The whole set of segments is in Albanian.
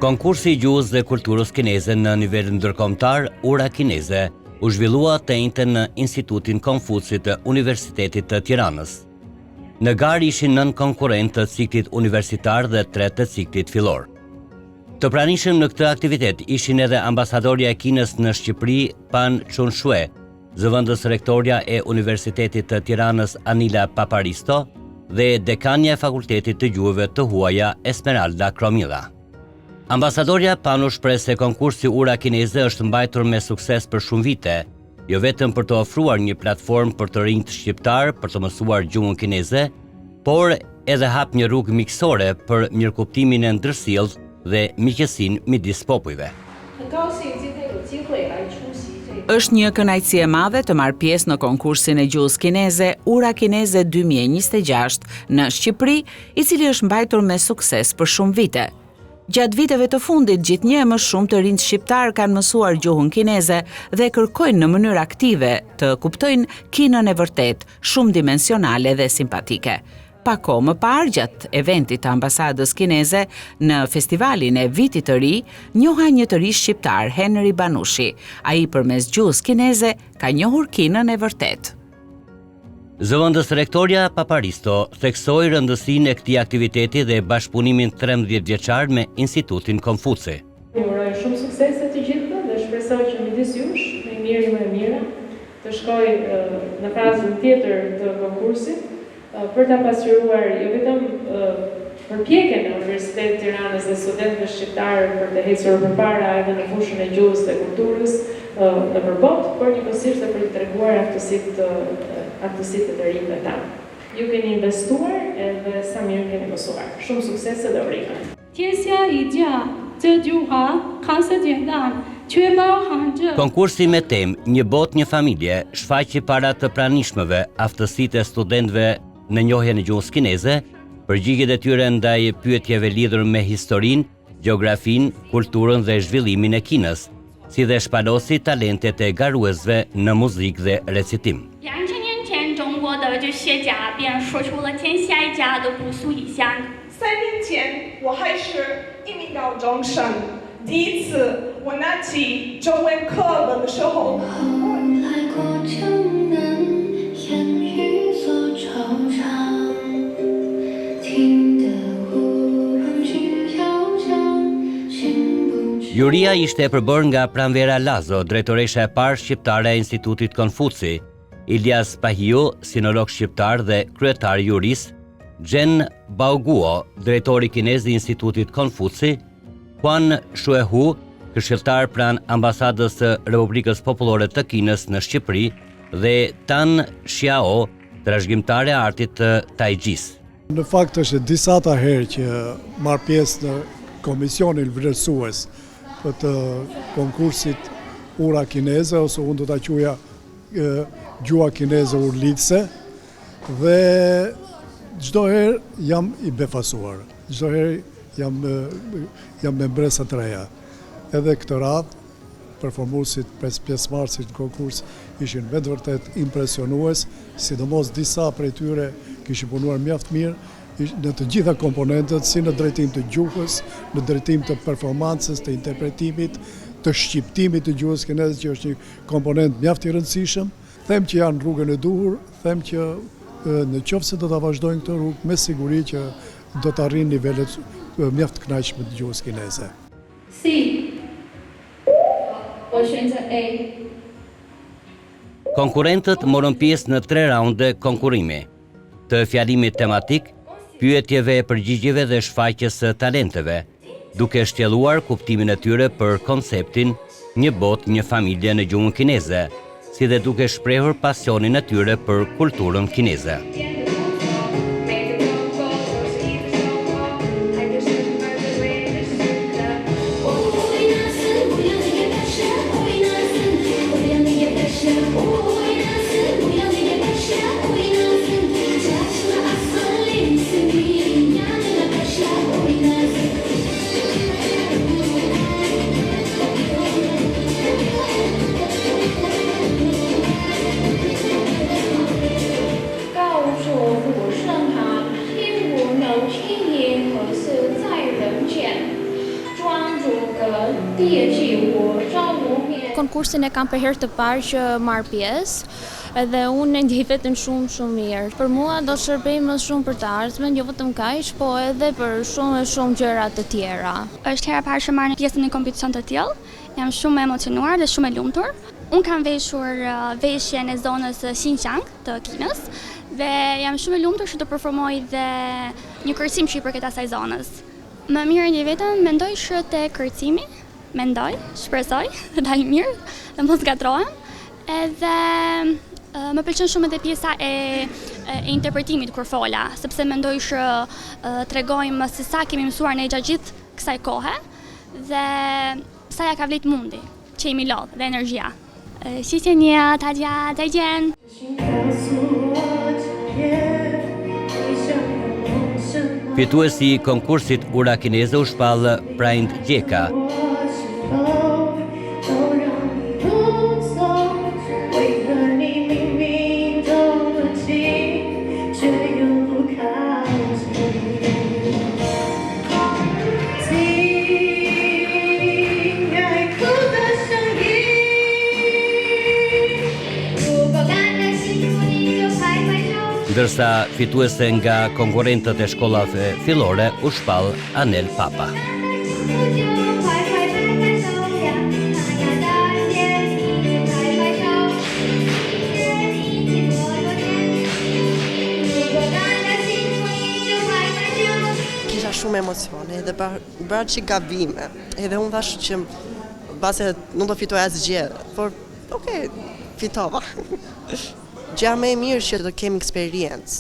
Konkursi i gjuhës dhe kulturës kineze në nivel ndërkombëtar Ura Kineze u zhvillua të njëjtën në Institutin Konfuci të Universitetit të Tiranës. Në garë ishin 9 konkurrentë të ciklit universitar dhe 3 të ciklit fillor. Të pranishëm në këtë aktivitet ishin edhe ambasadorja e Kinës në Shqipëri Pan Chunshue, zëvendës rektorja e Universitetit të Tiranës Anila Paparisto dhe dekania e Fakultetit të Gjuhëve të Huaja Esmeralda Kromilla. Ambasadorja Panu shpreh se konkursi Ura Kineze është mbajtur me sukses për shumë vite, jo vetëm për të ofruar një platformë për të rinjt shqiptar për të mësuar gjuhën kineze, por edhe hap një rrugë miqësore për mirëkuptimin e ndërsjellë dhe miqësinë midis popujve. Është një kënaqësi e madhe të marr pjesë në konkursin e gjuhës kineze Ura Kineze 2026 në Shqipëri, i cili është mbajtur me sukses për shumë vite. Gjatë viteve të fundit, gjithnjë më shumë të rinj shqiptar kanë mësuar gjuhën kineze dhe kërkojnë në mënyrë aktive të kuptojnë kinën e vërtet, shumë dimensionale dhe simpatike. Pa kohë më parë, gjatë eventit të ambasadës kineze në festivalin e Vitit të Ri, njoha një të ri shqiptar, Henry Banushi. Ai përmes gjuhës kineze ka njohur kinën e vërtet. Zëvendës rektorja Paparisto theksoi rëndësinë e këtij aktiviteti dhe bashkëpunimin 13 vjeçar me Institutin Konfuci. Uroj shumë suksese të gjithëve dhe shpresoj që midis jush, më i miri më e mira, të shkoj në fazën tjetër të konkursit për ta pasqyruar jo vetëm përpjekjen e Universitetit të Tiranës dhe studentëve shqiptarë për të ecur përpara edhe në fushën e gjuhës dhe kulturës në përbot, por njëkohësisht edhe për të treguar aftësitë të rinjve tanë. Ju keni investuar edhe sa mirë keni mësuar. Shumë suksese dhe urime. 天下一家，这句话看似简单，却包含着 Konkursi me temë Një botë një familje shfaqi para të pranishmëve aftësitë e studentëve në njohjen e gjuhës kineze, përgjigjet e tyre ndaj pyetjeve lidhur me historinë, gjeografinë, kulturën dhe zhvillimin e Kinës, si dhe shpalosi talentet e garuesve në muzikë dhe recitim. 2000年前，中国的这学家便说出了天下一家的不足以下。3年前，我还是一名高中生，第一次我拿起中文课本的时候，Juria ishte e përbërë nga Pranvera Lazo, drejtoresha e parë shqiptare e Institutit Konfuci, Ilyas Pahiu, sinolog shqiptar dhe kryetar juris, Gjen Baoguo, drejtori kinez i Institutit Konfuci, Huan Shuehu, këshilltar pranë ambasadës së Republikës Popullore të Kinës në Shqipëri, dhe Tan Xiao, trashëgimtare e artit të Taijis. Në fakt është disata herë që marr pjesë në komisionin vlerësues të konkursit Ura Kineze, ose unë do ta quaja gjuha kineze urlidhse, dhe çdo herë jam i befasuar. Çdo herë jam me mbresa të reja. Edhe këtë radhë, performuesit, pjesëmarrësit në konkurs ishin me të vërtet impresionues, sidomos disa prej tyre kishin punuar mjaft mirë në të gjitha komponentët, si në drejtim të gjuhës, në drejtim të performancës, të interpretimit, të shqiptimit të gjuhës kineze, që është një komponent mjaft i rëndësishëm. Them që janë rrugën e duhur, them që në qoftë se do ta vazhdojnë këtë rrugë, me siguri që do të arrijnë nivelet mjaft të kënaqshme të gjuhës kineze. C， 我选择A。 Konkurrentët morën pjesë në 3 raunde konkurrimi, të fjalimit tematik, pyetjeve e përgjigjeve dhe shfaqjes së talenteve, duke shtjelluar kuptimin e tyre për konceptin Një botë një familje në gjuhën kineze, si dhe duke shprehur pasionin e tyre për kulturën kineze. konkursin e kam për herë të parë që marr pjesë, edhe unë ndjej veten shumë mirë. Për mua do shërbej më shumë për të ardhmen, jo vetëm kaq, po edhe për shumë gjëra të tjera. Është hera e parë që marr pjesë në një kompeticion të tillë. Jam shumë e emocionuar dhe shumë e lumtur. Unë kam veshur veshjen e zonës Xinjiang të Kinës dhe jam shumë e lumtur që të performoj dhe një kërcim që i përket asaj zonës. Më mirë ndjej veten, mendoj që te kërcimi, shpresoj, të dalë mirë dhe mos gatrohem. Edhe më pëlqen shumë edhe pjesa e interpretimit kur fola, sepse mendoj që tregojmë se sa kemi mësuar ne gjatë gjithë kësaj kohe dhe sa ja ka vlit mundi, që jemi lodh dhe energjia. 谢谢你啊，大家再见。 Fituesi i konkursit Ura Kineze u shpall Prajnd Gjeka. Ndërsa fituese nga konkurrentët e shkollave fillore u shpall Anel Papa. Kisha shumë emocione edhe bëra që gabime, edhe unë thash që base nuk do fitoj asgjë, por okay, fitova. Gjëja më e mirë që të kemi eksperiencë,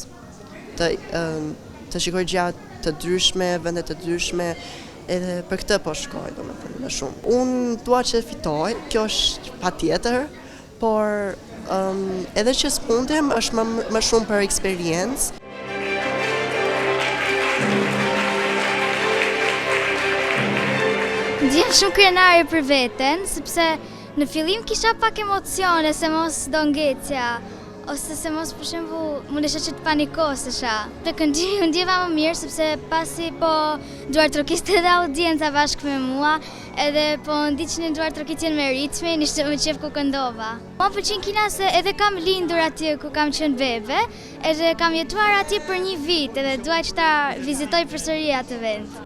të shikoj gjëra të ndryshme, vende të ndryshme, edhe për këtë po shkoj, domethënë më shumë. Unë dua që fitoj, kjo është patjetër, por edhe që s'mundem është më shumë për eksperiencë. Ndjem shumë krenare për veten, sepse në fillim kisha pak emocione se mos do ngecja, ose se mos për shembull mundesha që të panikosesha. Te këndimi u ndjeva më mirë sepse pasi po duartrokiste edhe audienca bashkë me mua, edhe po ndiqnin duartrokitjen me ritmin, ishte më qef ku këndova. Mua pëlqen Kina se edhe kam lindur atje ku kam qenë bebe, edhe kam jetuar atje për një vit, edhe dua që ta vizitoj përsëri atë vend.